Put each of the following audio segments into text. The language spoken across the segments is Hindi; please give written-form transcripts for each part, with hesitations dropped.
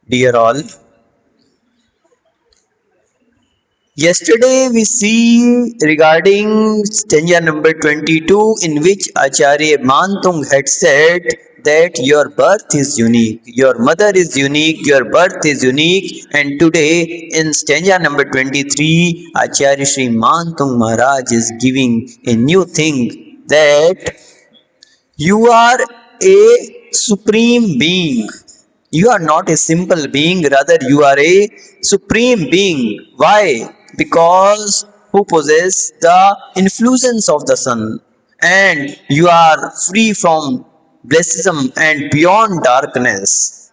Dear all, yesterday we see regarding stanza number 22 in which Acharya Mantung had said that your birth is unique, your mother is unique, your birth is unique, and today in stanza number 23 Acharya Sri Mantung Maharaj is giving a new thing that you are a supreme being. You are not a simple being, rather, you are a supreme being. Why? Because who possess the influence of the sun, and you are free from blessism and beyond darkness.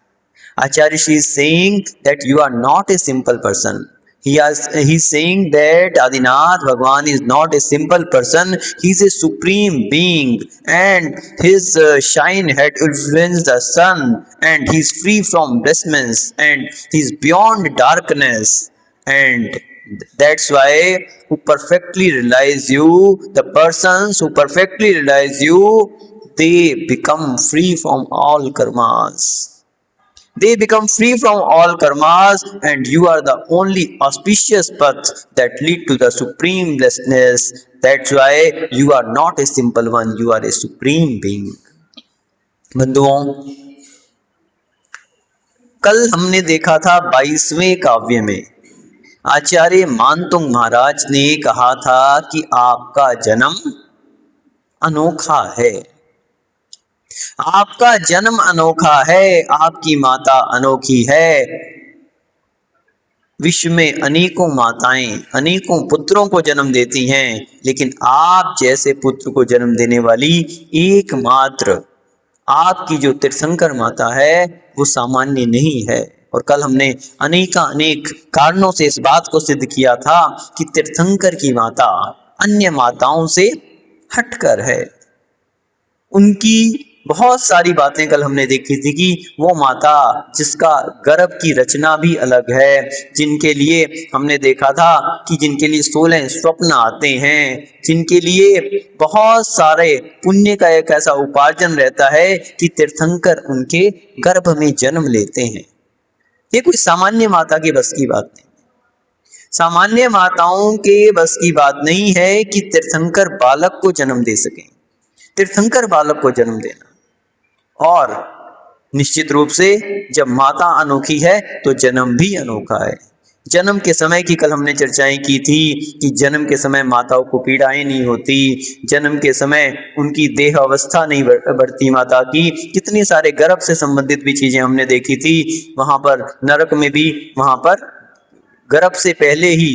Acharya Shri is saying that you are not a simple person. He's saying that Adinath Bhagwan is not a simple person, he is a supreme being, and his shine had influenced the sun, and he is free from blessedness, and he is beyond darkness. And that's why who perfectly realize you, the persons who perfectly realize you, they become free from all karmas. They become free from all karmas, and you are the only auspicious path that lead to the supreme blessedness. That's why you are not a simple one, you are a supreme being. बंधुओं, कल हमने देखा था 22वें काव्य में आचार्य मानतुंग महाराज ने कहा था कि आपका जन्म अनोखा है, आपका जन्म अनोखा है, आपकी माता अनोखी है। विश्व में अनेकों माताएं अनेकों पुत्रों को जन्म देती हैं, लेकिन आप जैसे पुत्र को जन्म देने वाली एकमात्र आपकी जो तीर्थंकर माता है वो सामान्य नहीं है। और कल हमने अनेक कारणों से इस बात को सिद्ध किया था कि तीर्थंकर की माता अन्य माताओं से हटकर है। उनकी बहुत सारी बातें कल हमने देखी थी कि वो माता जिसका गर्भ की रचना भी अलग है, जिनके लिए हमने देखा था कि जिनके लिए 16 स्वप्न आते हैं, जिनके लिए बहुत सारे पुण्य का एक ऐसा उपार्जन रहता है कि तीर्थंकर उनके गर्भ में जन्म लेते हैं। ये कोई सामान्य माता के बस की बात नहीं, सामान्य माताओं के बस की बात नहीं है कि तीर्थंकर बालक को जन्म दे सकें। तीर्थंकर बालक को जन्म देना, और निश्चित रूप से जब माता अनोखी है तो जन्म भी अनोखा है। जन्म के समय की कल हमने चर्चाएं की थी कि जन्म के समय माताओं को पीड़ाएं नहीं होती, जन्म के समय उनकी देह अवस्था नहीं बढ़ती माता की। कितने सारे गर्भ से संबंधित भी चीजें हमने देखी थी। वहां पर नरक में भी वहां पर गर्भ से पहले ही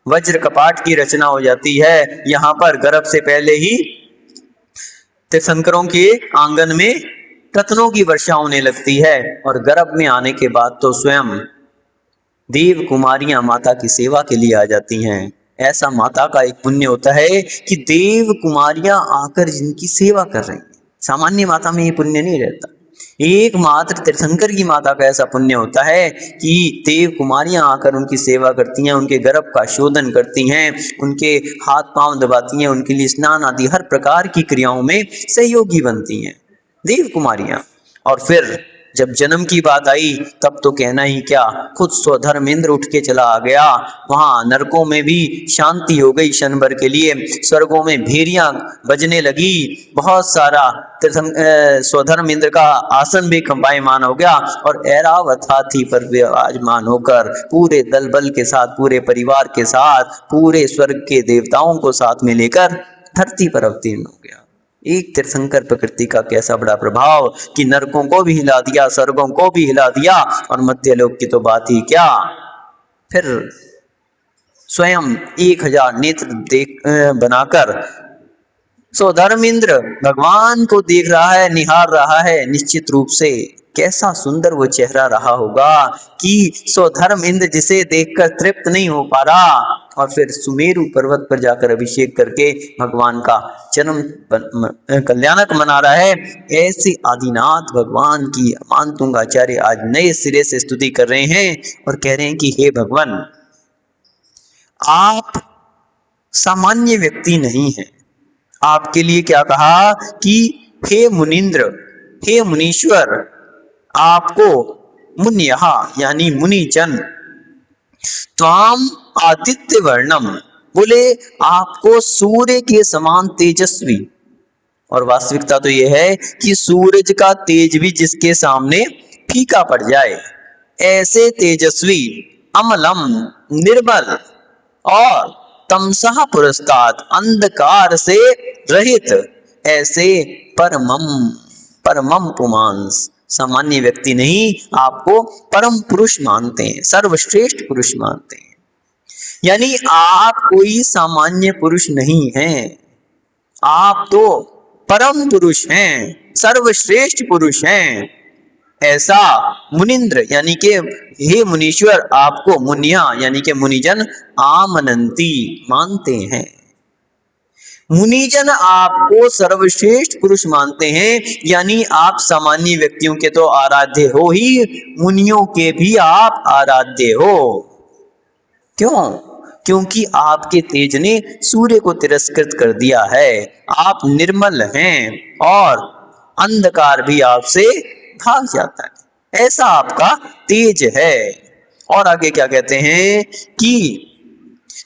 वज्र कपाट की रचना हो जाती है, यहाँ पर गर्भ से पहले ही तीर्थंकरों के आंगन में रत्नों की वर्षा होने लगती है, और गर्भ में आने के बाद तो स्वयं देव कुमारियां माता की सेवा के लिए आ जाती हैं। ऐसा माता का एक पुण्य होता है कि देव कुमारियां आकर जिनकी सेवा कर रही हैं। सामान्य माता में ये पुण्य नहीं रहता। एकमात्र तीर्थंकर की माता का ऐसा पुण्य होता है कि देव कुमारियां आकर उनकी सेवा करती हैं, उनके गर्भ का शोधन करती हैं, उनके हाथ पांव दबाती हैं, उनके लिए स्नान आदि हर प्रकार की क्रियाओं में सहयोगी बनती हैं देव कुमारियां। और फिर जब जन्म की बात आई तब तो कहना ही क्या, खुद स्वधर्म इंद्र उठ के चला आ गया। वहां नरकों में भी शांति हो गई क्षण भर के लिए, स्वर्गों में भेरियां बजने लगी, बहुत सारा स्वधर्म इंद्र का आसन भी कंपायमान हो गया, और ऐरावत हाथी पर विराजमान होकर पूरे दल बल के साथ, पूरे परिवार के साथ, पूरे स्वर्ग के देवताओं को साथ में लेकर धरती पर अवतीर्ण हो गया। एक तीर्थंकर प्रकृति का कैसा बड़ा प्रभाव कि नरकों को भी हिला दिया, स्वर्गों को भी हिला दिया, और मध्यलोक की तो बात ही क्या। फिर स्वयं 1000 नेत्र बनाकर स्वधर्म इंद्र भगवान को देख रहा है, निहार रहा है। निश्चित रूप से कैसा सुंदर वो चेहरा रहा होगा कि स्वधर्म इंद्र जिसे देखकर तृप्त नहीं हो पा रहा, और फिर सुमेरु पर्वत पर जाकर अभिषेक करके भगवान का जन्म कल्याणक मना रहा है। ऐसे आदिनाथ भगवान की मानतुंग आचार्य आज नए सिरे से स्तुति कर रहे हैं और कह रहे हैं कि हे भगवान, आप सामान्य व्यक्ति नहीं हैं। आपके लिए क्या कहा कि हे मुनींद्र, हे मुनीश्वर, आपको मुनियः यानी मुनिजन, त्वाम आदित्य वर्णम, बोले आपको सूर्य के समान तेजस्वी। और वास्तविकता तो यह है कि सूरज का तेज भी जिसके सामने फीका पड़ जाए, ऐसे तेजस्वी, अमलम निर्मल, और तमसः पुरस्तात् अंधकार से रहित, ऐसे परमम परमम पुमांस, सामान्य व्यक्ति नहीं, आपको परम पुरुष मानते हैं, सर्वश्रेष्ठ पुरुष मानते हैं। यानी आप कोई सामान्य पुरुष नहीं हैं, आप तो परम पुरुष हैं, सर्वश्रेष्ठ पुरुष हैं। ऐसा मुनिंद्र यानी के हे मुनीश्वर आपको मुनिया यानी के मुनिजन आमनंती मानते हैं। मुनिजन आपको सर्वश्रेष्ठ पुरुष मानते हैं, यानी आप सामान्य व्यक्तियों के तो आराध्य हो ही, मुनियों के भी आप आराध्य हो। क्यों? क्योंकि आपके तेज ने सूर्य को तिरस्कृत कर दिया है, आप निर्मल हैं और अंधकार भी आपसे भाग जाता है, ऐसा आपका तेज है। और आगे क्या कहते हैं कि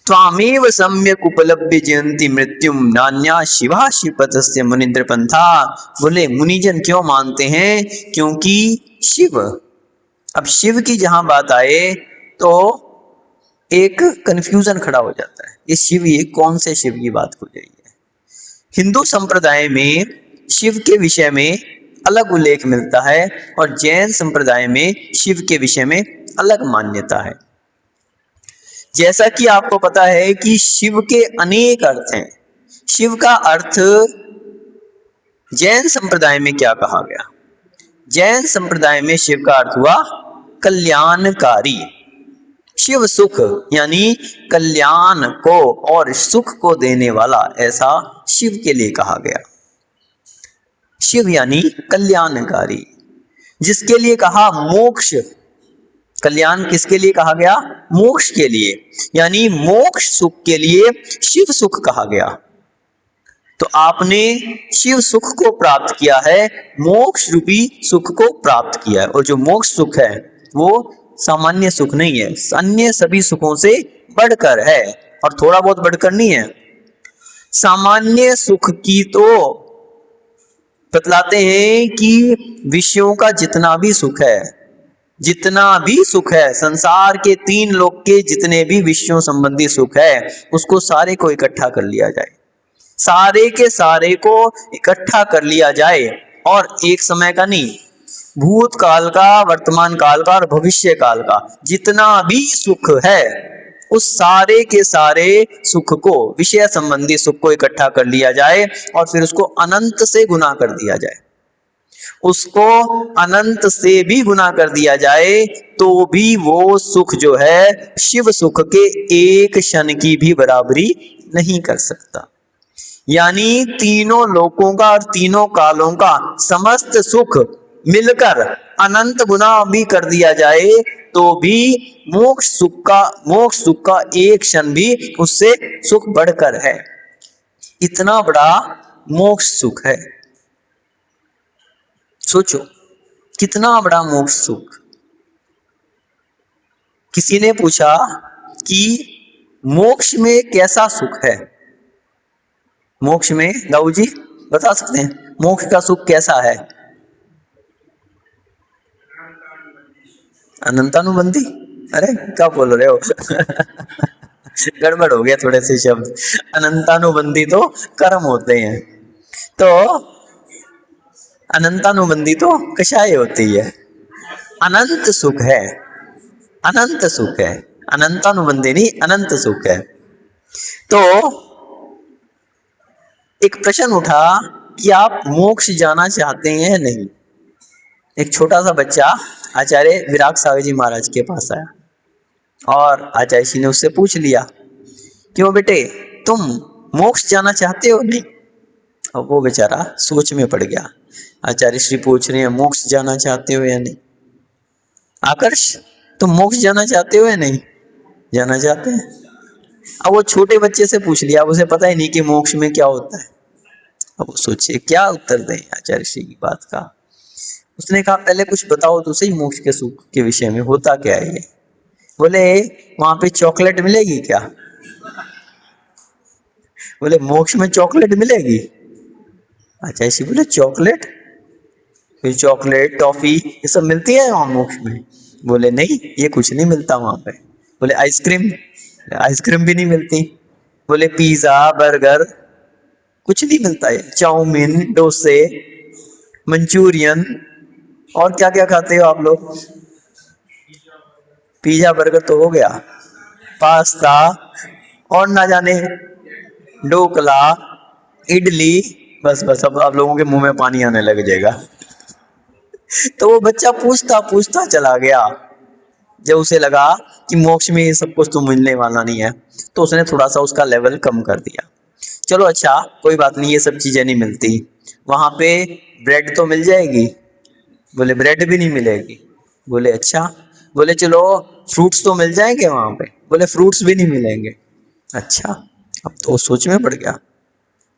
त्वामेव सम्यक उपलब्धि जयंती मृत्युम नान्या शिवा शिवपतस्य मुनिंद्र पंथा। बोले मुनिजन क्यों मानते हैं? क्योंकि शिव, अब शिव की जहां बात आए तो एक कंफ्यूजन खड़ा हो जाता है, ये शिव, ये कौन से शिव की बात हो रही है? हिंदू संप्रदाय में शिव के विषय में अलग उल्लेख मिलता है और जैन संप्रदाय में शिव के विषय में अलग मान्यता है। जैसा कि आपको पता है कि शिव के अनेक अर्थ हैं। शिव का अर्थ जैन संप्रदाय में क्या कहा गया? जैन संप्रदाय में शिव का अर्थ हुआ कल्याणकारी। शिव सुख यानी कल्याण को और सुख को देने वाला, ऐसा शिव के लिए कहा गया। शिव यानी कल्याणकारी, जिसके लिए कहा मोक्ष। कल्याण किसके लिए कहा गया? मोक्ष के लिए, यानी मोक्ष सुख के लिए शिव सुख कहा गया। तो आपने शिव सुख को प्राप्त किया है, मोक्ष रूपी सुख को प्राप्त किया है। और जो मोक्ष सुख है वो सामान्य सुख नहीं है, अन्य सभी सुखों से बढ़कर है, और थोड़ा बहुत बढ़कर नहीं है। सामान्य सुख की तो बतलाते हैं कि विषयों का जितना भी सुख है, जितना भी सुख है, संसार के 3 लोक के जितने भी विषयों संबंधी सुख है, उसको सारे को इकट्ठा कर लिया जाए, सारे के सारे को इकट्ठा कर लिया जाए, और एक समय का नहीं, भूतकाल का, वर्तमान काल का और भविष्य काल का जितना भी सुख है, उस सारे के सारे सुख को, विषय संबंधी सुख को इकट्ठा कर लिया जाए और फिर उसको अनंत से गुना कर दिया जाए। उसको अनंत से भी गुना कर दिया जाए तो भी वो सुख जो है शिव सुख के एक क्षण की भी बराबरी नहीं कर सकता। यानी तीनों लोकों का और तीनों कालों का समस्त सुख मिलकर अनंत गुना भी कर दिया जाए तो भी मोक्ष सुख का एक क्षण भी उससे सुख बढ़कर है। इतना बड़ा मोक्ष सुख है, सोचो कितना बड़ा मोक्ष सुख। किसी ने पूछा कि मोक्ष में कैसा सुख है? मोक्ष में दाऊ जी बता सकते हैं मोक्ष का सुख कैसा है? अनंतानुबंधी? अरे क्या बोल रहे हो? गड़बड़ हो गया थोड़े से शब्द। अनंतानुबंधी तो कर्म होते हैं, तो अनंतानुबंधी तो कषाय होती है। अनंत सुख है, अनंत सुख है, अनंतानुबंधी नहीं, अनंत सुख है। तो एक प्रश्न उठा कि आप मोक्ष जाना चाहते हैं या नहीं? एक छोटा सा बच्चा आचार्य विराग सागर जी महाराज के पास आया और आचार्य जी ने उससे पूछ लिया, क्यों बेटे तुम मोक्ष जाना चाहते हो? नहीं। और वो बेचारा सोच में पड़ गया। आचार्य श्री पूछ रहे हैं मोक्ष जाना चाहते हो या नहीं? आकर्ष तुम मोक्ष जाना चाहते हो या नहीं? जाना चाहते हैं। अब वो छोटे बच्चे से पूछ लिया, अब उसे पता ही नहीं कि मोक्ष में क्या होता है। अब वो सोचे क्या उत्तर दें आचार्य श्री की बात का। उसने कहा पहले कुछ बताओ तो सही, मोक्ष के सुख के विषय में होता क्या है ये। बोले वहां पे चॉकलेट मिलेगी क्या? बोले मोक्ष में चॉकलेट मिलेगी? अच्छा ऐसी बोले चॉकलेट, फिर चॉकलेट टॉफी ये सब मिलती है वहां मोक्ष में? बोले नहीं ये कुछ नहीं मिलता वहां पे। बोले आइसक्रीम? आइसक्रीम भी नहीं मिलती। बोले पिज्जा बर्गर कुछ नहीं मिलता है, चाउमीन डोसे मंचूरियन, और क्या क्या खाते हो आप लोग? पिज्जा बर्गर तो हो गया, पास्ता, और ना जाने ढोकला इडली, बस बस अब आप लोगों के मुंह में पानी आने लग जाएगा। तो वो बच्चा पूछता पूछता चला गया। जब उसे लगा कि मोक्ष में ये सब कुछ तो मिलने वाला नहीं है, तो उसने थोड़ा सा उसका लेवल कम कर दिया। चलो अच्छा कोई बात नहीं, ये सब चीजें नहीं मिलती वहां पे, ब्रेड तो मिल जाएगी? बोले ब्रेड भी नहीं मिलेगी। बोले अच्छा। बोले चलो फ्रूट्स तो मिल जाएंगे वहां पे? बोले फ्रूट्स भी नहीं मिलेंगे। अच्छा, अब तो सोच में पड़ गया।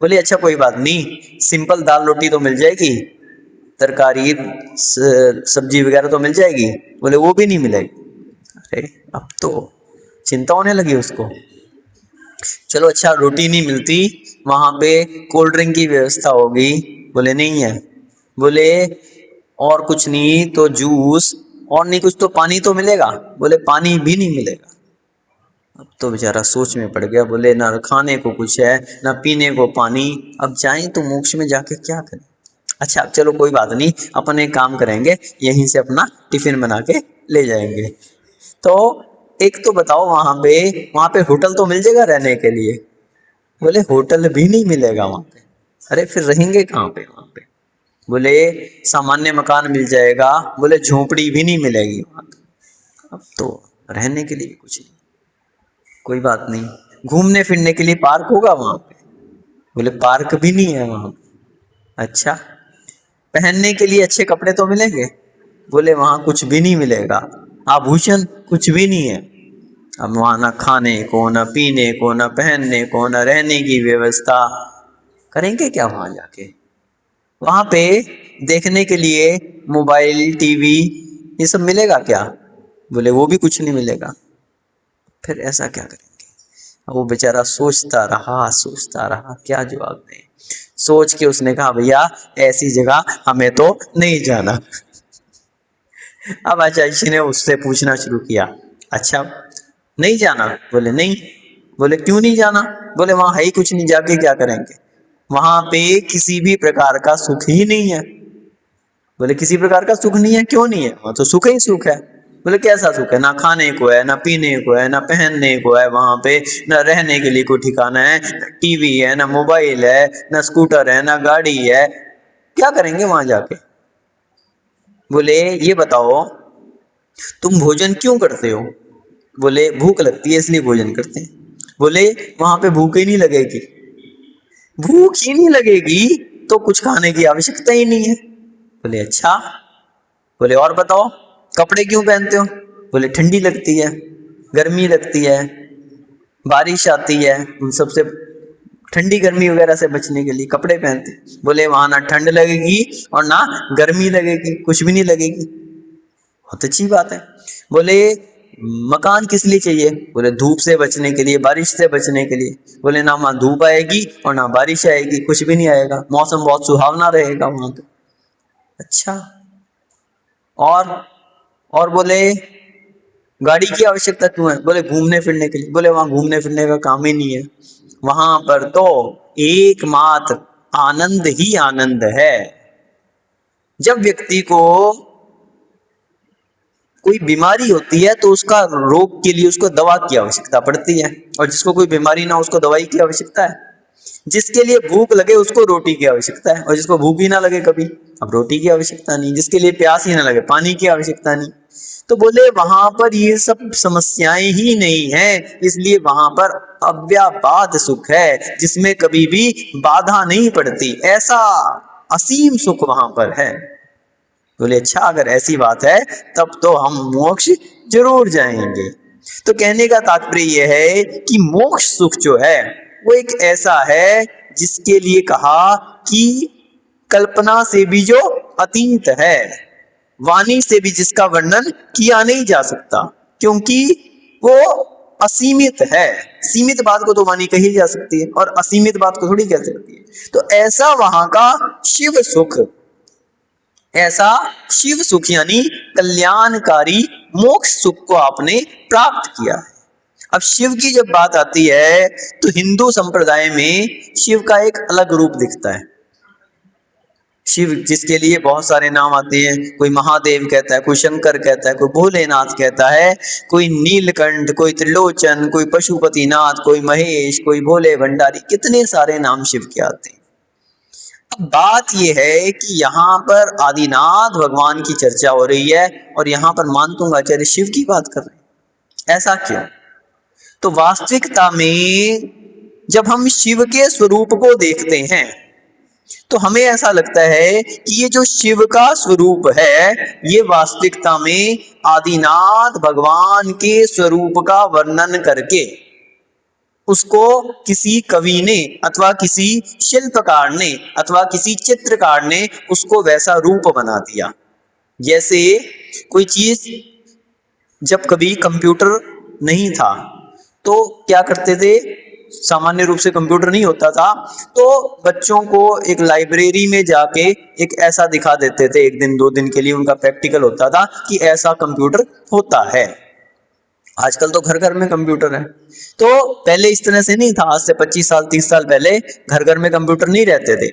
बोले अच्छा कोई बात नहीं, सिंपल दाल रोटी तो मिल जाएगी, तरकारी सब्जी वगैरह तो मिल जाएगी? बोले वो भी नहीं मिलेगी। अरे अब तो चिंता होने लगी उसको। चलो अच्छा रोटी नहीं मिलती, वहां पे कोल्ड ड्रिंक की व्यवस्था होगी? बोले नहीं है। बोले और कुछ नहीं तो जूस, और नहीं कुछ तो पानी तो मिलेगा? बोले पानी भी नहीं मिलेगा। अब तो बेचारा सोच में पड़ गया। बोले ना खाने को कुछ है ना पीने को पानी, अब जाएं तो मोक्ष में जाके क्या करें? अच्छा चलो कोई बात नहीं, अपन एक काम करेंगे, यहीं से अपना टिफिन बना के ले जाएंगे। तो एक तो बताओ वहां पे होटल तो मिल जाएगा रहने के लिए? बोले होटल भी नहीं मिलेगा वहां पे। अरे फिर रहेंगे कहाँ पे वहां पे? बोले सामान्य मकान मिल जाएगा। बोले झोपड़ी भी नहीं मिलेगी वहां पे। अब तो रहने के लिए कुछ नहीं। कोई बात नहीं, घूमने फिरने के लिए पार्क होगा वहां पे? बोले पार्क भी नहीं है वहां पे। अच्छा, पहनने के लिए अच्छे कपड़े तो मिलेंगे? बोले वहां कुछ भी नहीं मिलेगा, आभूषण कुछ भी नहीं है। अब वहां ना खाने को ना पीने को ना पहनने को ना रहने की व्यवस्था, करेंगे क्या वहां जाके? वहां पे देखने के लिए मोबाइल टीवी ये सब मिलेगा क्या? बोले वो भी कुछ नहीं मिलेगा। फिर ऐसा क्या करेंगे? अब वो बेचारा सोचता रहा क्या जवाब दें। सोच के उसने कहा भैया ऐसी जगह हमें तो नहीं जाना। अब आचार्य ने उससे पूछना शुरू किया, अच्छा नहीं जाना? बोले नहीं। बोले क्यों नहीं जाना? बोले वहां है ही कुछ नहीं, जाके क्या करेंगे? वहां पे किसी भी प्रकार का सुख ही नहीं है। बोले किसी प्रकार का सुख नहीं है? क्यों नहीं है? वहां तो सुख ही सुख है। बोले कैसा सुख है? ना खाने को है ना पीने को है ना पहनने को है वहां पे, ना रहने के लिए कोई ठिकाना है, टीवी है ना मोबाइल है ना स्कूटर है ना गाड़ी है, क्या करेंगे वहां जाके? बोले ये बताओ तुम भोजन क्यों करते हो? बोले भूख लगती है इसलिए भोजन करते हैं। बोले वहां पे भूख ही नहीं लगेगी? भूख ही नहीं लगेगी तो कुछ खाने की आवश्यकता ही नहीं है। बोले अच्छा। बोले और बताओ कपड़े क्यों पहनते हो? बोले ठंडी लगती है, गर्मी लगती है, बारिश आती है, उन सबसे ठंडी गर्मी वगैरह से बचने के लिए कपड़े पहनते। बोले वहां ना ठंड लगेगी और ना गर्मी लगेगी, कुछ भी नहीं लगेगी। बहुत अच्छी बात है। बोले मकान किस लिए चाहिए? बोले धूप से बचने के लिए, बारिश से बचने के लिए। बोले ना वहां धूप आएगी और ना बारिश आएगी, कुछ भी नहीं आएगा, मौसम बहुत सुहावना रहेगा वहां पे। अच्छा, और बोले गाड़ी की आवश्यकता क्यों है? बोले घूमने फिरने के लिए। बोले वहां घूमने फिरने का काम ही नहीं है, वहां पर तो एकमात्र आनंद ही आनंद है। जब व्यक्ति को कोई बीमारी होती है तो उसका रोग के लिए उसको दवा की आवश्यकता पड़ती है, और जिसको कोई बीमारी ना उसको दवाई की आवश्यकता है। जिसके लिए भूख लगे उसको रोटी की आवश्यकता है, और जिसको भूख ही ना लगे कभी, अब रोटी की आवश्यकता नहीं। जिसके लिए प्यास ही ना लगे, पानी की आवश्यकता नहीं। तो बोले वहां पर ये सब समस्याएं ही नहीं है, इसलिए वहां पर अव्यापाद सुख है, जिसमें कभी भी बाधा नहीं पड़ती, ऐसा असीम सुख वहां पर है। बोले अच्छा अगर ऐसी बात है तब तो हम मोक्ष जरूर जाएंगे। तो कहने का तात्पर्य यह है कि मोक्ष सुख जो है वो एक ऐसा है जिसके लिए कहा कि कल्पना से भी जो अतीत है। वाणी से भी जिसका वर्णन किया नहीं जा सकता, क्योंकि वो असीमित है। सीमित बात को तो वाणी कही जा सकती है और असीमित बात को थोड़ी कह सकती है। तो ऐसा वहां का शिव सुख, ऐसा शिव सुख यानी कल्याणकारी मोक्ष सुख को आपने प्राप्त किया है। अब शिव की जब बात आती है तो हिंदू संप्रदाय में शिव का एक अलग रूप दिखता है। शिव जिसके लिए बहुत सारे नाम आते हैं, कोई महादेव कहता है, कोई शंकर कहता है, कोई भोलेनाथ कहता है, कोई नीलकंठ, कोई त्रिलोचन, कोई पशुपतिनाथ, कोई महेश, कोई भोले भंडारी, कितने सारे नाम शिव के आते हैं। अब बात यह है कि यहाँ पर आदिनाथ भगवान की चर्चा हो रही है और यहाँ पर मानतुंगाचार्य शिव की बात कर रहे हैं। ऐसा क्यों? तो वास्तविकता में जब हम शिव के स्वरूप को देखते हैं तो हमें ऐसा लगता है कि ये जो शिव का स्वरूप है ये वास्तविकता में आदिनाथ भगवान के स्वरूप का वर्णन करके उसको किसी कवि ने अथवा किसी शिल्पकार ने अथवा किसी चित्रकार ने उसको वैसा रूप बना दिया। जैसे कोई चीज, जब कभी कंप्यूटर नहीं था तो क्या करते थे, सामान्य रूप से कंप्यूटर नहीं होता था तो बच्चों को एक लाइब्रेरी में जाके एक ऐसा दिखा देते थे, एक दिन 2 दिन के लिए उनका प्रैक्टिकल होता था कि ऐसा कंप्यूटर होता है। आजकल तो घर घर में कंप्यूटर है, तो पहले इस तरह से नहीं था। आज से 25 साल 30 साल पहले घर घर में कंप्यूटर नहीं रहते थे,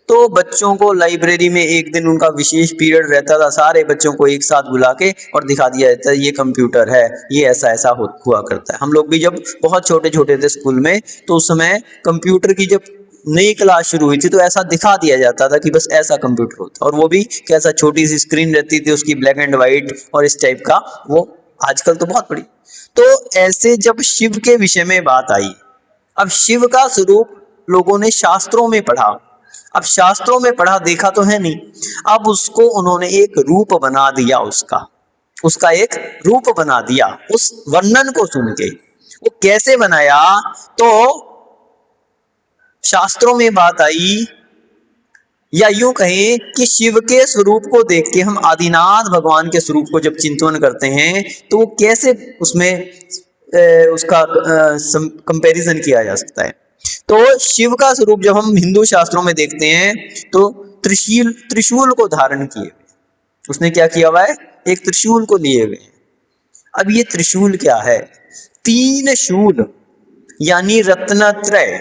तो बच्चों को लाइब्रेरी में एक दिन उनका विशेष पीरियड रहता था, सारे बच्चों को एक साथ बुला के और दिखा दिया जाता है ये कंप्यूटर है, ये ऐसा ऐसा हुआ करता है। हम लोग भी जब बहुत छोटे छोटे थे स्कूल में तो उस समय कंप्यूटर की जब नई क्लास शुरू हुई थी तो ऐसा दिखा दिया जाता था कि बस ऐसा कंप्यूटर होता, और वो भी कैसा, छोटी सी स्क्रीन रहती थी उसकी, ब्लैक एंड व्हाइट और इस टाइप का। वो आजकल तो बहुत बड़ी। तो ऐसे जब शिव के विषय में बात आई, अब शिव का स्वरूप लोगों ने शास्त्रों में पढ़ा, अब शास्त्रों में पढ़ा देखा तो है नहीं, अब उसको उन्होंने एक रूप बना दिया, उसका एक रूप बना दिया उस वर्णन को सुन के। वो कैसे बनाया? तो शास्त्रों में बात आई, या यूं कहें कि शिव के स्वरूप को देख के हम आदिनाथ भगवान के स्वरूप को जब चिंतन करते हैं तो वो कैसे उसमें उसका कंपैरिजन किया जा सकता है। तो शिव का स्वरूप जब हम हिंदू शास्त्रों में देखते हैं तो त्रिशूल को धारण किए हुए, उसने क्या किया हुआ है, एक त्रिशूल को लिए हुए। अब ये त्रिशूल क्या है? 3 शूल यानी रत्नत्रय,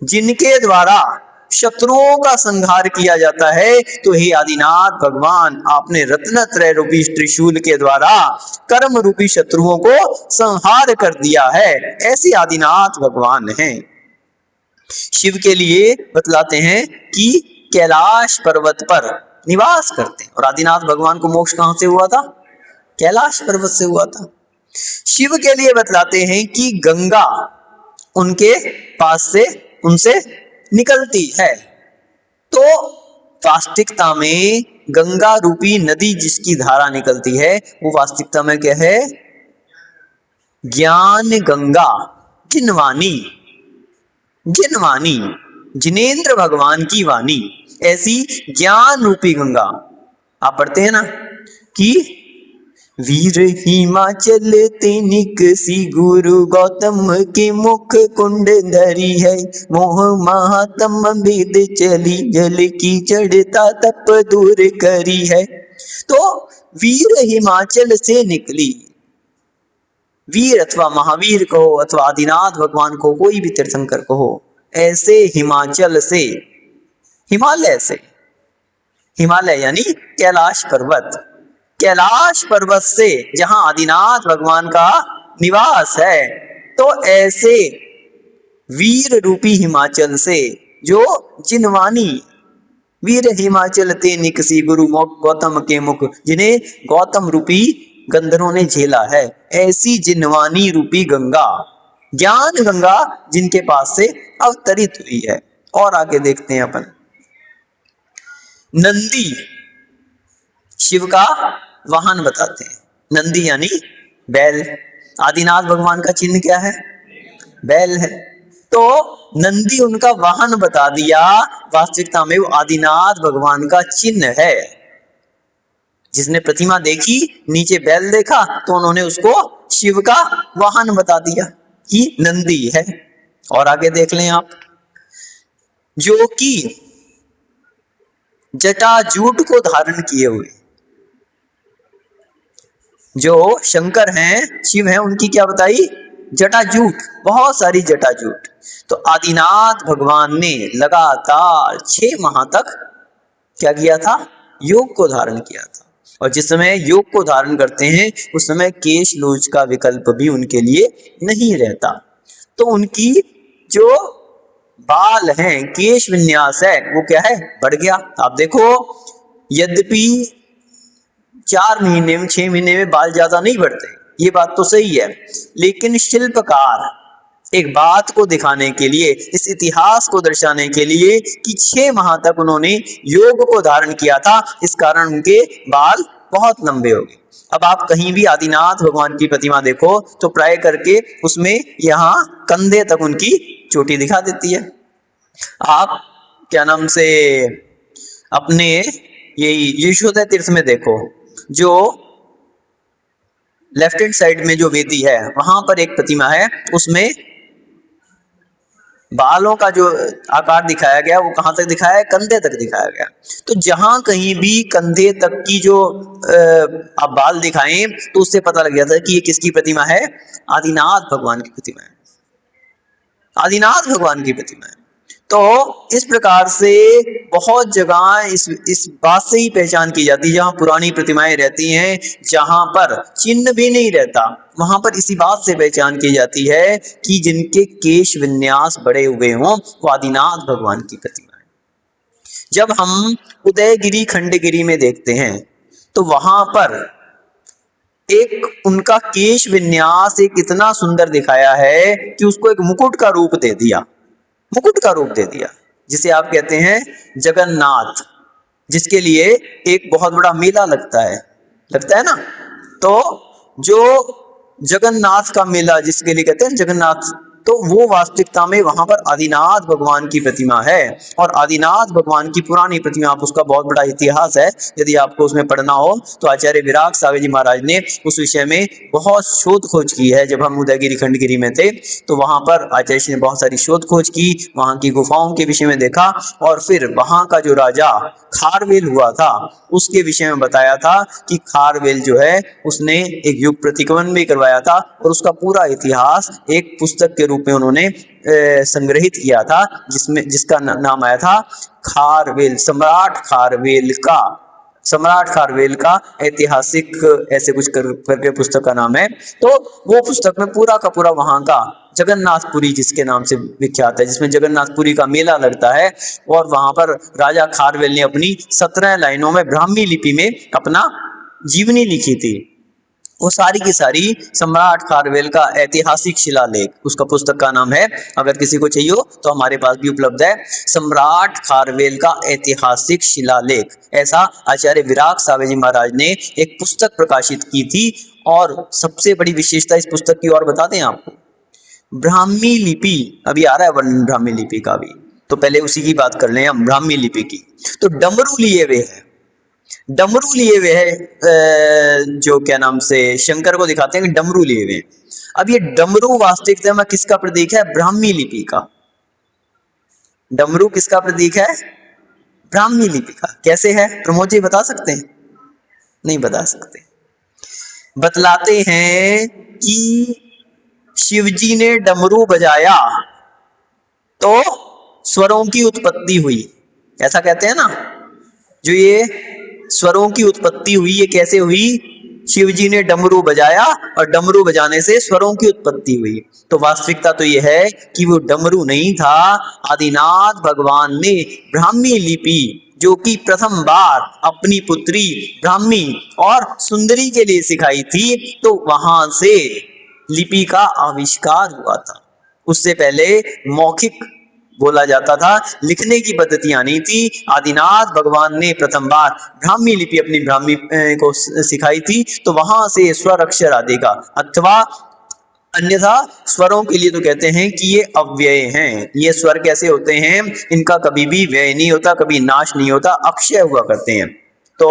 जिनके द्वारा शत्रुओं का संहार किया जाता है। तो हे आदिनाथ भगवान, आपने रत्नत्रय रूपी त्रिशूल के द्वारा कर्म रूपी शत्रुओं को संहार कर दिया है। ऐसे आदिनाथ भगवान हैं। शिव के लिए बतलाते हैं कि कैलाश पर्वत पर निवास करते हैं, और आदिनाथ भगवान को मोक्ष कहां से हुआ था? कैलाश पर्वत से हुआ था। शिव के लिए बतलाते हैं कि गंगा उनके पास से उनसे निकलती है। तो वास्तविकता में गंगा रूपी नदी जिसकी धारा निकलती है वो वास्तविकता में क्या है? ज्ञान गंगा, जिनवाणी, जिनेंद्र भगवान की वाणी, ऐसी ज्ञान रूपी गंगा। आप पढ़ते हैं ना कि वीर हिमाचल ते निकसी गुरु गौतम के मुख कुंड धरी है, मोह महात्म भेद चली जल की चढ़ता तप दूर करी है। तो वीर हिमाचल से निकली, वीर अथवा महावीर कहो अथवा आदिनाथ भगवान को, कोई भी तीर्थंकर कहो, ऐसे हिमाचल से, हिमालय से, हिमालय यानी कैलाश पर्वत, कैलाश पर्वत से जहां आदिनाथ भगवान का निवास है, तो ऐसे वीर रूपी हिमाचल से जो जिनवाणी, वीर हिमाचल ते निकसी गुरु गौतम के मुख, जिन्हें गौतम रूपी गंधर्वों ने झेला है, ऐसी जिनवानी रूपी गंगा, ज्ञान गंगा जिनके पास से अवतरित हुई है। और आगे देखते हैं अपन, नंदी शिव का वाहन बताते हैं। नंदी यानी बैल, आदिनाथ भगवान का चिन्ह क्या है? बैल है। तो नंदी उनका वाहन बता दिया, वास्तविकता में वो आदिनाथ भगवान का चिन्ह है। जिसने प्रतिमा देखी, नीचे बैल देखा, तो उन्होंने उसको शिव का वाहन बता दिया कि नंदी है। और आगे देख लें आप, जो कि जटाजूट को धारण किए हुए, जो शंकर हैं, शिव हैं, उनकी क्या बताई? जटाजूट, बहुत सारी जटाजूट। तो आदिनाथ भगवान ने लगातार 6 माह तक क्या किया था? योग को धारण किया था। और जिस समय योग को धारण करते हैं उस समय केश लोच का विकल्प भी उनके लिए नहीं रहता। तो उनकी जो बाल हैं, केश विन्यास है, वो क्या है? बढ़ गया। आप देखो, यद्यपि 4 महीने में, 6 महीने में बाल ज्यादा नहीं बढ़ते, ये बात तो सही है, लेकिन शिल्पकार एक बात को दिखाने के लिए, इस इतिहास को दर्शाने के लिए कि 6 माह तक उन्होंने योग को धारण किया था, इस कारण उनके बाल बहुत लंबे हो गए। अब आप कहीं भी आदिनाथ भगवान की प्रतिमा देखो तो प्राय करके उसमें यहाँ कंधे तक उनकी चोटी दिखा देती है। आप क्या नाम से अपने यही यशोदा तीर्थ में देखो, जो लेफ्ट हैंड साइड में जो वेदी है, वहां पर एक प्रतिमा है, उसमें बालों का जो आकार दिखाया गया वो कहां तक दिखाया है? कंधे तक दिखाया गया। तो जहां कहीं भी कंधे तक की जो आप बाल दिखाएं तो उससे पता लग जाता है कि ये किसकी प्रतिमा है? आदिनाथ भगवान की प्रतिमा है, आदिनाथ भगवान की प्रतिमा है। तो इस प्रकार से बहुत जगह इस बात से ही पहचान की जाती है, जहां पुरानी प्रतिमाएं रहती हैं, जहां पर चिन्ह भी नहीं रहता, वहां पर इसी बात से पहचान की जाती है कि जिनके केश विन्यास बड़े हुए हों वो आदिनाथ भगवान की प्रतिमा है। जब हम उदयगिरी खंडगिरी में देखते हैं तो वहां पर एक उनका केश विन्यास एक इतना सुंदर दिखाया है कि उसको एक मुकुट का रूप दे दिया, मुकुट का रूप दे दिया, जिसे आप कहते हैं जगन्नाथ, जिसके लिए एक बहुत बड़ा मेला लगता है ना। तो जो जगन्नाथ का मेला जिसके लिए कहते हैं जगन्नाथ, तो वो वास्तविकता में वहां पर आदिनाथ भगवान की प्रतिमा है। और आदिनाथ भगवान की पुरानी प्रतिमा, आप उसका बहुत बड़ा इतिहास है, यदि आपको उसमें पढ़ना हो तो आचार्य विराग सागर जी महाराज ने उस विषय में बहुत शोध खोज की है। जब हम उदयगिरी खंडगिरी में थे तो वहां पर आचार्य जी ने बहुत सारी शोध खोज की, वहां की गुफाओं के विषय में देखा, और फिर वहां का जो राजा खारवेल हुआ था उसके विषय में बताया था कि खारवेल जो है उसने एक युग प्रतिक्रमण भी करवाया था, और उसका पूरा इतिहास एक पुस्तक के रूप में उन्होंने संग्रहित किया था, जिसका नाम आया था खारवेल, सम्राट खारवेल का ऐतिहासिक, ऐसे कुछ करके पुस्तक का नाम है। तो वो पुस्तक में पूरा का पूरा वहां का जगन्नाथपुरी जिसके नाम से विख्यात है, जिसमें जगन्नाथपुरी का मेला लगता है, और वहां पर राजा खारवेल ने अपनी 17 लाइनों में ब्राह्मी लिपि में अपना जीवनी लिखी थी। वो सारी की सारी सम्राट खारवेल का ऐतिहासिक शिलालेख, उसका पुस्तक का नाम है, अगर किसी को चाहिए हो तो हमारे पास भी उपलब्ध है, सम्राट खारवेल का ऐतिहासिक शिलालेख। ऐसा आचार्य विराग सागर जी महाराज ने एक पुस्तक प्रकाशित की थी। और सबसे बड़ी विशेषता इस पुस्तक की और बता दें आपको, ब्राह्मी लिपि, अभी आ रहा है वर्णन ब्राह्मी लिपि का भी, तो पहले उसी की बात कर लें हम, ब्राह्मी लिपि की। तो डमरू लिए हुए है, डमरू लिए हुए है, जो क्या नाम से शंकर को दिखाते हैं कि डमरू लिए हुए। अब ये डमरू वास्तविकता में किसका प्रतीक है? ब्राह्मी लिपि का। डमरू किसका प्रतीक है? ब्राह्मी लिपि का। कैसे है प्रमोद जी, बता सकते हैं? नहीं बता सकते। बतलाते हैं कि शिवजी ने डमरू बजाया तो स्वरों की उत्पत्ति हुई, ऐसा कहते हैं ना। जो ये स्वरों की उत्पत्ति हुई, ये कैसे हुई? शिवजी ने डमरू बजाया और डमरू बजाने से स्वरों की उत्पत्ति हुई। तो वास्तविकता तो ये है कि वो डमरू नहीं था, आदिनाथ भगवान ने ब्राह्मी लिपि, जो कि प्रथम बार अपनी पुत्री ब्राह्मी और सुंदरी के लिए सिखाई थी, तो वहां से लिपि का आविष्कार हुआ था। उससे पहले मौखिक बोला जाता था, लिखने की पद्धतियां नहीं थी। आदिनाथ भगवान ने प्रथम बार ब्राह्मी लिपि अपनी ब्राह्मी को सिखाई थी, तो वहां से स्वर अक्षर आदि का, अथवा अन्यथा स्वरों के लिए तो कहते हैं कि ये अव्यय हैं। ये स्वर कैसे होते हैं? इनका कभी भी व्यय नहीं होता, कभी नाश नहीं होता, अक्षय हुआ करते हैं। तो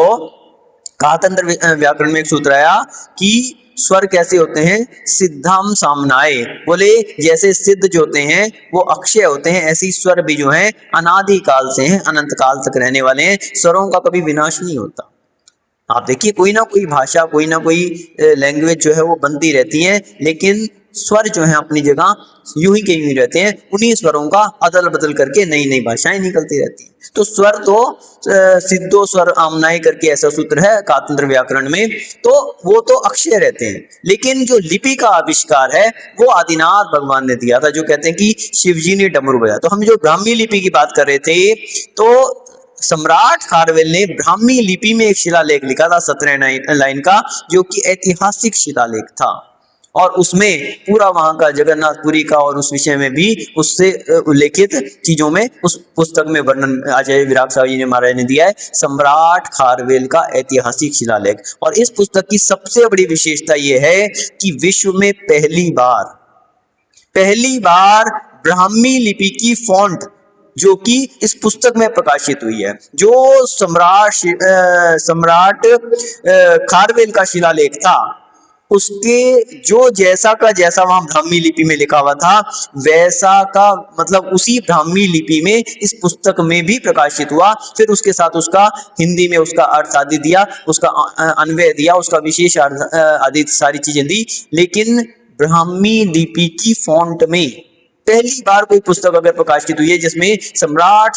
कातंत्र व्याकरण में एक सूत्र आया कि स्वर कैसे होते हैं, सिद्धाम सामनाए, बोले जैसे सिद्ध जो होते हैं वो अक्षय होते हैं, ऐसे ही स्वर भी जो है अनादि काल से हैं, अनंत काल तक रहने वाले हैं। स्वरों का कभी विनाश नहीं होता। आप देखिए कोई ना कोई भाषा, कोई ना कोई लैंग्वेज जो है वो बनती रहती है, लेकिन स्वर जो है अपनी जगह यूं ही के यूं ही रहते हैं। उन्हीं स्वरों का अदल बदल करके नई नई भाषाएं निकलती रहती हैं। तो स्वर तो सिद्धो स्वर आमनाय करके ऐसा सूत्र है कातंत्र व्याकरण में, तो वो तो अक्षय रहते हैं। लेकिन जो लिपि का आविष्कार है वो आदिनाथ भगवान ने दिया था, जो कहते हैं कि शिवजी ने डमरू बजाया। तो हम जो ब्राह्मी लिपि की बात कर रहे थे, तो सम्राट खारवेल ने ब्राह्मी लिपि में एक शिलालेख लिखा था 17 लाइन का, जो कि ऐतिहासिक शिलालेख था, और उसमें पूरा वहां का जगन्नाथपुरी का और उस विषय में भी उससे उल्लेखित चीजों में उस पुस्तक में वर्णन आचार्य विराग साहब जी ने महाराज ने दिया है, सम्राट खारवेल का ऐतिहासिक शिलालेख। और इस पुस्तक की सबसे बड़ी विशेषता यह है कि विश्व में पहली बार ब्राह्मी लिपि की फॉन्ट जो कि इस पुस्तक में प्रकाशित हुई है, जो सम्राट खारवेल का शिलालेख था, उसके जो जैसा का जैसा वहां ब्राह्मी लिपि में लिखा हुआ था, वैसा का मतलब उसी ब्राह्मी लिपि में इस पुस्तक में भी प्रकाशित हुआ। फिर उसके साथ उसका हिंदी में उसका अर्थ आदि दिया, उसका अन्वय दिया, उसका विशेष अर्थ आदि सारी चीजें दी। लेकिन ब्राह्मी लिपि की फॉन्ट में पहली बार कोई पुस्तक अगर प्रकाशित हुई है जिसमें सम्राट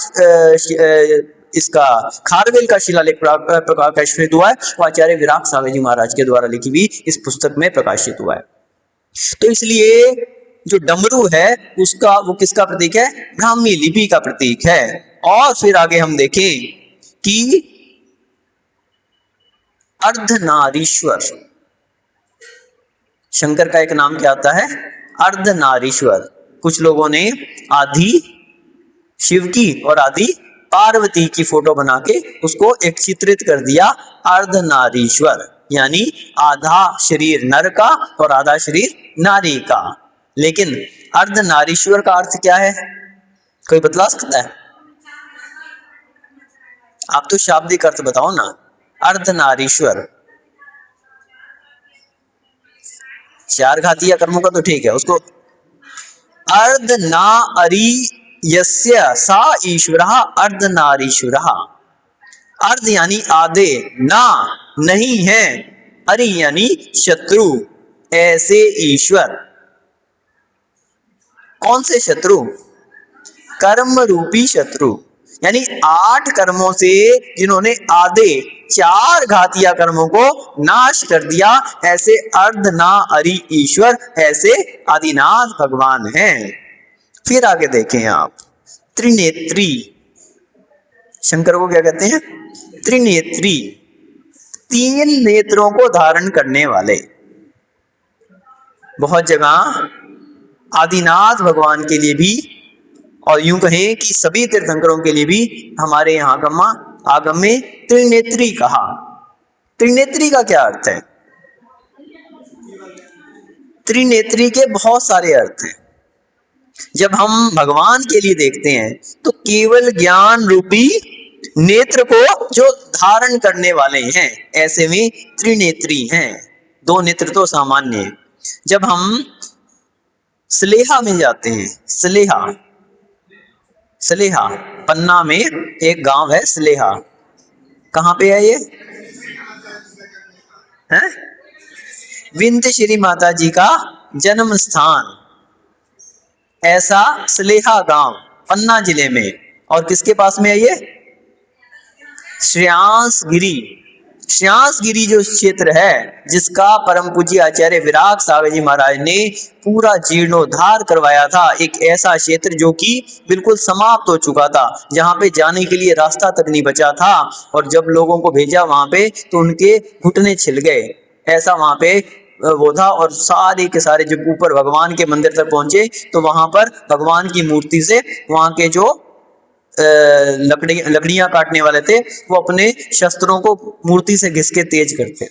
इसका खारवेल का शिलालेख प्रकाशित हुआ है, वो आचार्य विराग साहब जी महाराज के द्वारा लिखी हुई इस पुस्तक में प्रकाशित हुआ है। तो इसलिए जो डमरू है उसका वो किसका प्रतीक है, ब्राह्मी लिपि का प्रतीक है। और फिर आगे हम देखें कि अर्धनारीश्वर, शंकर का एक नाम क्या आता है, अर्धनारीश्वर। कुछ लोगों ने आदि शिव की और आदि पार्वती की फोटो बना के उसको एक चित्रित कर दिया अर्धनारीश्वर, यानी आधा शरीर नर का और आधा शरीर नारी का। लेकिन अर्धनारीश्वर का अर्थ क्या है, कोई बतला सकता है? आप तो शाब्दिक अर्थ बताओ ना। अर्धनारीश्वर चार घातीय कर्मों का तो ठीक है, उसको अर्धनारी यस्य सा ईश्वरः अर्धनारीश्वरः। अर्ध यानी आधे, ना नहीं है, अरि यानी शत्रु, ऐसे ईश्वर। कौन से शत्रु? कर्म रूपी शत्रु, यानी 8 कर्मों से जिन्होंने आधे 4 घातिया कर्मों को नाश कर दिया, ऐसे अर्ध ना अरि ईश्वर, ऐसे आदिनाथ भगवान हैं। फिर आगे देखें आप, त्रिनेत्री, शंकर को क्या कहते हैं, त्रिनेत्री, 3 नेत्रों को धारण करने वाले। बहुत जगह आदिनाथ भगवान के लिए भी, और यूं कहें कि सभी तीर्थंकरों के लिए भी हमारे यहाँ आगम में त्रिनेत्री कहा। त्रिनेत्री का क्या अर्थ है? त्रिनेत्री के बहुत सारे अर्थ हैं। जब हम भगवान के लिए देखते हैं तो केवल ज्ञान रूपी नेत्र को जो धारण करने वाले हैं, ऐसे में त्रिनेत्री हैं। 2 नेत्र तो सामान्य है। जब हम सलेहा में जाते हैं, सलेहा पन्ना में एक गांव है सलेहा, कहां पे है ये है? विंध्य श्री माता जी का जन्म स्थान, ऐसा सलेहा गांव पन्ना जिले में। और किसके पास में है ये? श्रेयांसगिरी जो क्षेत्र है, जिसका परम पूज्य आचार्य विराग साहब जी महाराज ने पूरा जीर्णोद्धार करवाया था। एक ऐसा क्षेत्र जो कि बिल्कुल समाप्त हो चुका था, जहां पे जाने के लिए रास्ता तक नहीं बचा था, और जब लोगों को भेजा वहां पे तो उनके घुटने छिल गए, ऐसा वहां पे वो था। और सारे के सारे जब ऊपर भगवान के मंदिर तक पहुंचे तो वहां पर भगवान की मूर्ति से वहां के जो लकड़ियां काटने वाले थे, वो अपने शस्त्रों को मूर्ति से घिस के तेज करते,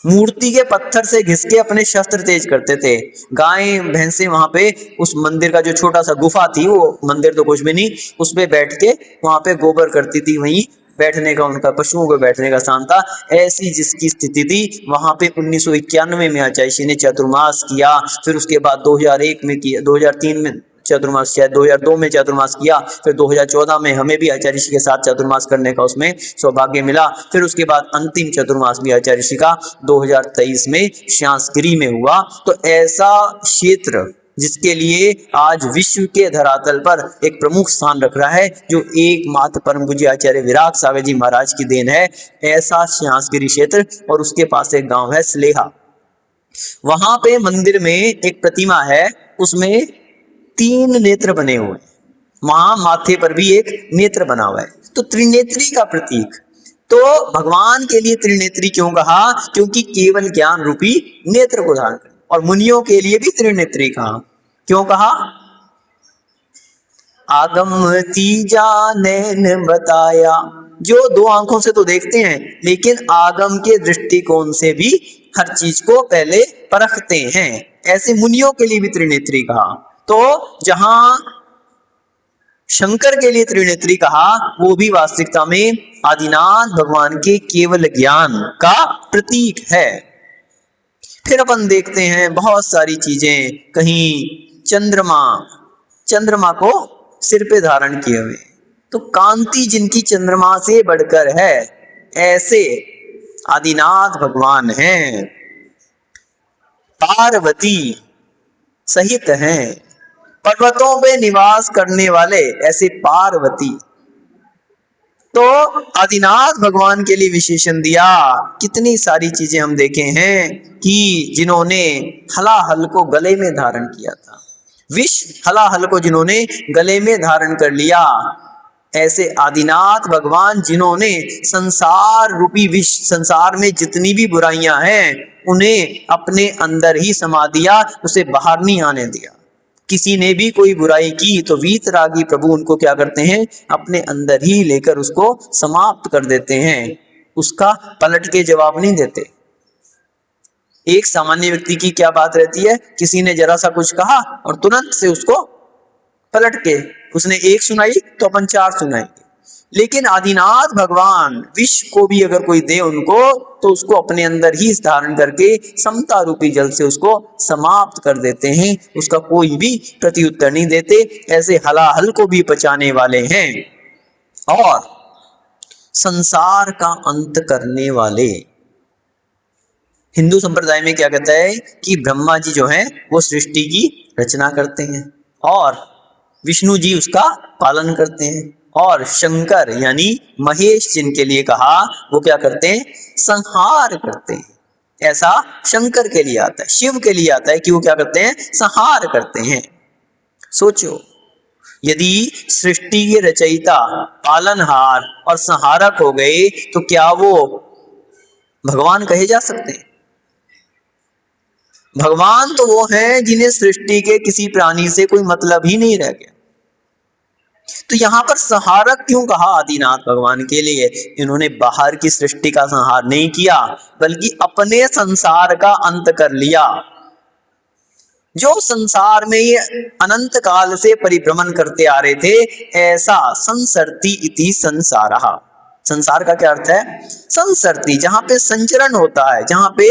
मूर्ति के पत्थर से घिस के अपने शस्त्र तेज करते थे। गायें भैंसे वहां पे उस मंदिर का जो छोटा सा गुफा थी, वो मंदिर तो कुछ भी नहीं, उसमें बैठ के वहां पे गोबर करती थी, वहीं बैठने का उनका, पशुओं के बैठने का स्थान था। ऐसी जिसकी स्थिति थी वहां पे 1991 में आचार्य ऋषि ने चातुर्मास किया। फिर उसके बाद 2001 में किया, 2003 में चातुर्मास, शायद 2002 में चातुर्मास किया। फिर 2014 में हमें भी आचार्य ऋषि के साथ चातुर्मास करने का उसमें सौभाग्य मिला। फिर उसके बाद अंतिम चातुर्मास भी आचार्य ऋषि का 2023 में श्यासगिरी में हुआ। तो ऐसा क्षेत्र जिसके लिए आज विश्व के धरातल पर एक प्रमुख स्थान रख रहा है, जो एकमात्र परम पूज्य आचार्य विराग सागर जी महाराज की देन है, ऐसा श्यासगिरी क्षेत्र। और उसके पास एक गांव है स्लेहा। वहां पे मंदिर में एक प्रतिमा है, उसमें 3 नेत्र बने हुए हैं। वहां माथे पर भी एक नेत्र बना हुआ है, तो त्रिनेत्री का प्रतीक। तो भगवान के लिए त्रिनेत्री क्यों कहा? क्योंकि केवल ज्ञान रूपी नेत्र को धारण कर। और मुनियों के लिए भी त्रिनेत्री कहा, क्यों कहा? आगम तीजा नैन बताया, जो 2 आंखों से तो देखते हैं, लेकिन आगम के दृष्टिकोण से भी हर चीज को पहले परखते हैं। ऐसे मुनियों के लिए भी त्रिनेत्री कहा। तो जहां शंकर के लिए त्रिनेत्री कहा, वो भी वास्तविकता में आदिनाथ भगवान के केवल ज्ञान का प्रतीक है। फिर अपन देखते हैं बहुत सारी चीजें, कहीं चंद्रमा को सिर पे धारण किए हुए, तो कांति जिनकी चंद्रमा से बढ़कर है, ऐसे आदिनाथ भगवान हैं। पार्वती सहित हैं, पर्वतों पे निवास करने वाले ऐसे पार्वती। तो आदिनाथ भगवान के लिए विशेषण दिया। कितनी सारी चीजें हम देखे हैं कि जिन्होंने हलाहल को गले में धारण किया था, विष हलाहल को जिन्होंने गले में धारण कर लिया, ऐसे आदिनाथ भगवान जिन्होंने संसार रूपी विष, संसार में जितनी भी बुराइयां हैं उन्हें अपने अंदर ही समा दिया, उसे बाहर नहीं आने दिया। किसी ने भी कोई बुराई की तो वीतरागी प्रभु उनको क्या करते हैं? अपने अंदर ही लेकर उसको समाप्त कर देते हैं, उसका पलट के जवाब नहीं देते। एक सामान्य व्यक्ति की क्या बात रहती है, किसी ने जरा सा कुछ कहा और तुरंत से उसको पलट के, उसने 1 सुनाई तो अपन 4 सुनाएंगे। लेकिन आदिनाथ भगवान विष को भी अगर कोई दे उनको, तो उसको अपने अंदर ही धारण करके समता रूपी जल से उसको समाप्त कर देते हैं, उसका कोई भी प्रत्युत्तर नहीं देते। ऐसे हलाहल को भी पचाने वाले हैं और संसार का अंत करने वाले। हिंदू संप्रदाय में क्या कहता है कि ब्रह्मा जी जो हैं वो सृष्टि की रचना करते हैं और विष्णु जी उसका पालन करते हैं, और शंकर यानी महेश जिनके लिए कहा, वो क्या करते हैं? संहार करते हैं। ऐसा शंकर के लिए आता है, शिव के लिए आता है कि वो क्या करते हैं? संहार करते हैं। सोचो, यदि सृष्टि के रचयिता, पालनहार और संहारक हो गए तो क्या वो भगवान कहे जा सकते हैं? भगवान तो वो हैं जिन्हें सृष्टि के किसी प्राणी से कोई मतलब ही नहीं रह गया। तो यहां पर संहारक क्यों कहा आदिनाथ भगवान के लिए? इन्होंने बाहर की सृष्टि का संहार नहीं किया, बल्कि अपने संसार का अंत कर लिया। जो संसार में ये अनंत काल से परिभ्रमण करते आ रहे थे, ऐसा संसरति इति संसारः। संसार का क्या अर्थ है? संसरति, जहां पे संचरण होता है, जहां पे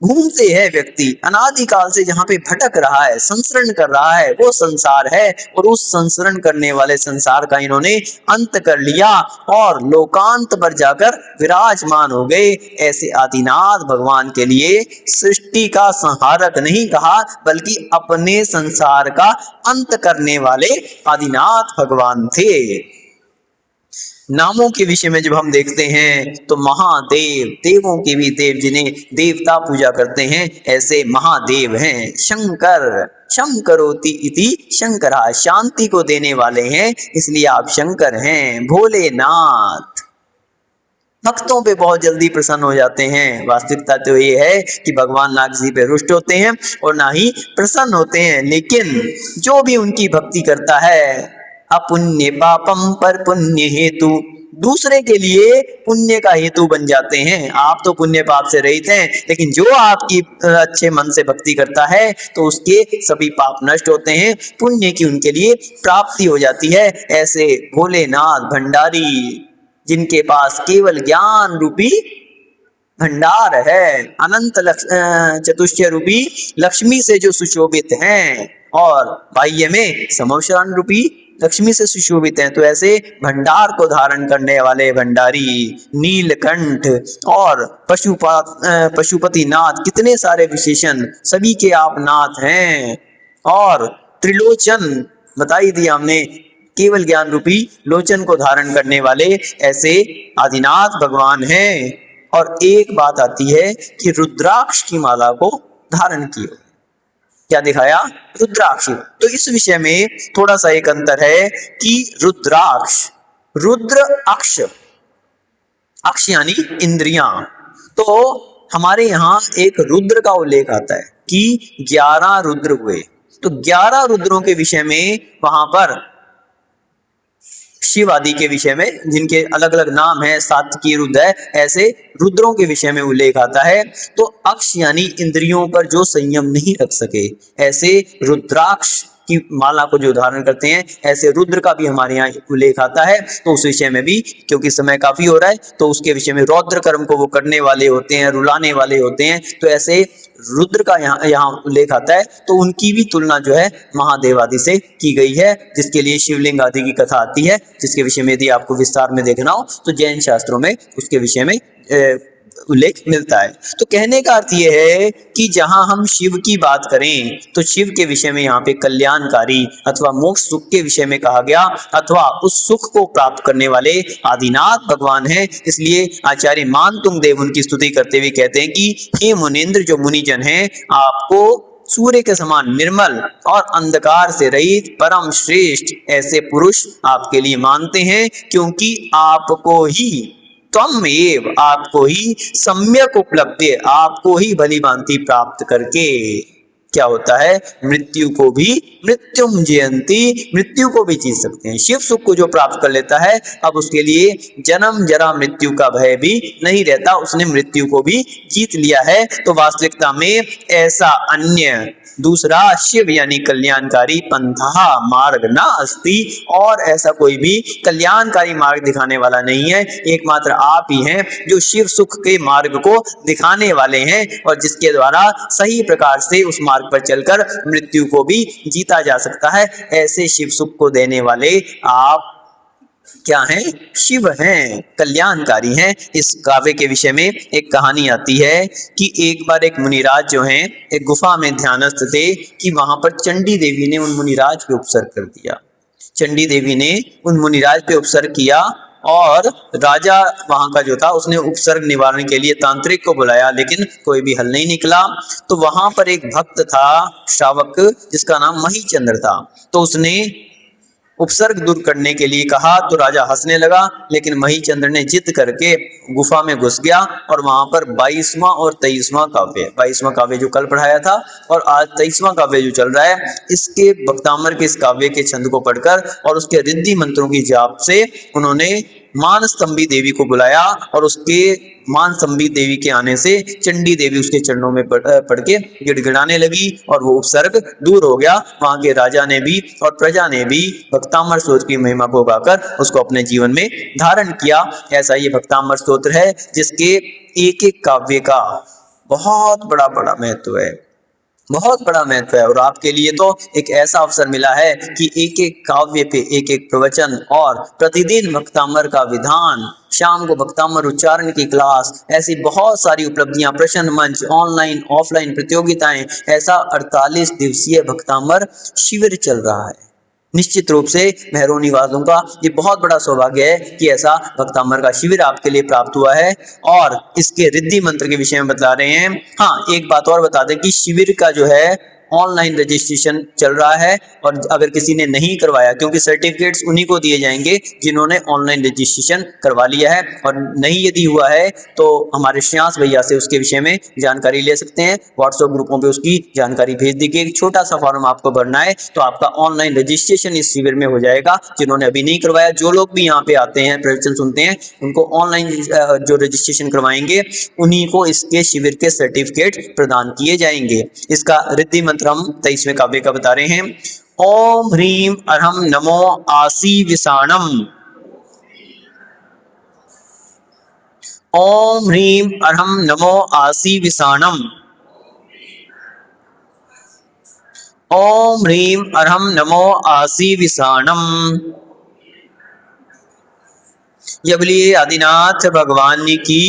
घूमते है व्यक्ति, अनादिकाल से जहां पे भटक रहा है, संसरण कर रहा है, वो संसार है। और उस संसरण करने वाले संसार का इन्होंने अंत कर लिया और लोकांत पर जाकर विराजमान हो गए। ऐसे आदिनाथ भगवान के लिए सृष्टि का संहारक नहीं कहा, बल्कि अपने संसार का अंत करने वाले आदिनाथ भगवान थे। नामों के विषय में जब हम देखते हैं तो महादेव, देवों के भी देव, जिन्हें देवता पूजा करते हैं, ऐसे महादेव हैं। शंकर, शंकरोति इति शंकरा, शांति को देने वाले हैं, इसलिए आप शंकर हैं। भोलेनाथ, भक्तों पे बहुत जल्दी प्रसन्न हो जाते हैं। वास्तविकता तो ये है कि भगवान ना किसी पे रुष्ट होते हैं और ना ही प्रसन्न होते हैं, लेकिन जो भी उनकी भक्ति करता है, अपुण्य पापम पर पुण्य हेतु, दूसरे के लिए पुण्य का हेतु बन जाते हैं। आप तो पुण्य पाप से रहित हैं, लेकिन जो आपकी अच्छे मन से भक्ति करता है तो उसके सभी पाप नष्ट होते हैं, पुण्य की उनके लिए प्राप्ति हो जाती है। ऐसे भोलेनाथ भंडारी जिनके पास केवल ज्ञान रूपी भंडार है, अनंत चतुष्टय रूपी लक्ष्मी से जो सुशोभित हैं और बाह्य में समवसरण रूपी लक्ष्मी से सुशोभित हैं। तो ऐसे भंडार को धारण करने वाले भंडारी, नीलकंठ और पशुपति नाथ, कितने सारे विशेषण, सभी के आप नाथ हैं। और त्रिलोचन बताई दिया हमने, केवल ज्ञान रूपी लोचन को धारण करने वाले ऐसे आदिनाथ भगवान हैं। और एक बात आती है कि रुद्राक्ष की माला को धारण किया, क्या दिखाया? रुद्राक्ष। तो इस विषय में थोड़ा सा एक अंतर है कि रुद्राक्ष, रुद्र अक्ष, अक्ष यानी इंद्रियां। तो हमारे यहाँ एक रुद्र का उल्लेख आता है कि 11 रुद्र हुए। तो 11 रुद्रों के विषय में वहां पर शिव आदि के विषय में, जिनके अलग अलग नाम है, सात्विकी रुद्र है, ऐसे रुद्रों के विषय में उल्लेख आता है। तो अक्ष यानी इंद्रियों पर जो संयम नहीं रख सके, ऐसे रुद्राक्ष की माला को जो धारण करते हैं, ऐसे रुद्र का भी हमारे यहाँ उल्लेख आता है। तो उस विषय में भी, क्योंकि समय काफी हो रहा है, तो उसके विषय में रौद्र कर्म को वो करने वाले होते हैं, रुलाने वाले होते हैं। तो ऐसे रुद्र का यहाँ उल्लेख आता है। तो उनकी भी तुलना जो है महादेव आदि से की गई है, जिसके लिए शिवलिंग आदि की कथा आती है, जिसके विषय में यदि आपको विस्तार में देखना हो तो जैन शास्त्रों में उसके विषय में उल्लेख मिलता है। तो कहने का अर्थ यह है कि जहां हम शिव की बात करें तो शिव के विषय में यहाँ पे कल्याणकारी अथवा मोक्ष सुख के विषय में कहा गया, अथवा उस सुख को प्राप्त करने वाले आदिनाथ भगवान हैं। इसलिए आचार्य मानतुंग देव उनकी स्तुति करते हुए कहते हैं कि हे मुनीन्द्र, जो मुनिजन हैं, आपको सूर्य के समान निर्मल और अंधकार से रहित परम श्रेष्ठ ऐसे पुरुष आपके लिए मानते हैं, क्योंकि आपको ही, त्वम एव, आपको ही सम्यक उपलब्धि, आपको ही भली भांति प्राप्त करके क्या होता है, मृत्यु को भी मृत्युम जयंती, मृत्यु को भी जीत सकते हैं। शिव सुख को जो प्राप्त कर लेता है, अब उसके लिए जन्म जरा मृत्यु का भय भी नहीं रहता, उसने मृत्यु को भी जीत लिया है। तो वास्तविकता में ऐसा अन्य दूसरा शिव यानी कल्याणकारी पंथा मार्ग ना अस्ति, और ऐसा कोई भी कल्याणकारी मार्ग दिखाने वाला नहीं है, एकमात्र आप ही हैं जो शिव सुख के मार्ग को दिखाने वाले हैं, और जिसके द्वारा सही प्रकार से उस मार्ग पर चलकर मृत्यु को भी जीता जा सकता है। ऐसे शिव सुख को देने वाले आप क्या हैं? शिव हैं, कल्याणकारी हैं। इस काव्य के विषय में एक कहानी आती है कि एक बार एक मुनिराज जो हैं एक गुफा में ध्यानस्थ थे कि वहां पर चंडी देवी ने उन मुनिराज पे उपसर्ग कर दिया। चंडी देवी ने उन मुनिराज पे उपसर्ग किया और राजा वहां का जो था उसने उपसर्ग निवारण के लिए तांत्रिक को बुलाया, लेकिन कोई भी हल नहीं निकला। तो वहां पर एक भक्त था, श्रावक, जिसका नाम महीचंद्र था। तो उसने उपसर्ग दूर करने के लिए कहा तो राजा हंसने लगा, लेकिन महीचंद्र ने जिद करके गुफा में घुस गया और वहां पर 22वां और 23वां काव्य, 22वां काव्य जो कल पढ़ाया था और आज 23वां काव्य जो चल रहा है, इसके भक्तामर के इस काव्य के छंद को पढ़कर और उसके रिद्धि मंत्रों की जाप से उन्होंने मानस्तंभी देवी को बुलाया, और उसके मानस्तंभी देवी के आने से चंडी देवी उसके चरणों में पड़ के गिड़गिड़ाने लगी और वो उपसर्ग दूर हो गया। वहां के राजा ने भी और प्रजा ने भी भक्तामर स्तोत्र की महिमा को गाकर उसको अपने जीवन में धारण किया। ऐसा ये भक्तामर स्तोत्र है जिसके एक एक काव्य का बहुत बड़ा महत्व है, बहुत बड़ा महत्व है। और आपके लिए तो एक ऐसा अवसर मिला है कि एक एक काव्य पे एक एक प्रवचन और प्रतिदिन भक्तामर का विधान, शाम को भक्तामर उच्चारण की क्लास, ऐसी बहुत सारी उपलब्धियां, प्रश्न मंच, ऑनलाइन ऑफलाइन प्रतियोगिताएं, ऐसा 48 दिवसीय भक्तामर शिविर चल रहा है। निश्चित रूप से भैरवनी वालों का ये बहुत बड़ा सौभाग्य है कि ऐसा भक्तामर का शिविर आपके लिए प्राप्त हुआ है। और इसके रिद्धि मंत्र के विषय में बता रहे हैं। हाँ, एक बात और बता दें कि शिविर का जो है ऑनलाइन रजिस्ट्रेशन चल रहा है, और अगर किसी ने नहीं करवाया, क्योंकि सर्टिफिकेट्स उन्हीं को दिए जाएंगे जिन्होंने ऑनलाइन रजिस्ट्रेशन करवा लिया है, और नहीं यदि हुआ है तो हमारे श्रेयांश भैया से उसके विषय में जानकारी ले सकते हैं। व्हाट्सएप ग्रुपों पे उसकी जानकारी भेज दी गई। एक छोटा सा फॉर्म आपको भरना है तो आपका ऑनलाइन रजिस्ट्रेशन इस शिविर में हो जाएगा। जिन्होंने अभी नहीं करवाया, जो लोग भी यहाँ पे आते हैं, प्रवचन सुनते हैं, उनको ऑनलाइन जो रजिस्ट्रेशन करवाएंगे उन्हीं को इसके शिविर के सर्टिफिकेट प्रदान किए जाएंगे। इसका रिद्धि मंत्र हम 23वें काव्य का बता रहे हैं। ओम ह्रीम अरहम नमो आसी विषाणम, ओम ह्रीम अरहम नमो आसी विसाणम। ओम ह्रीम अरहम नमो आसी विसाणम। ये बोलिए आदिनाथ भगवान की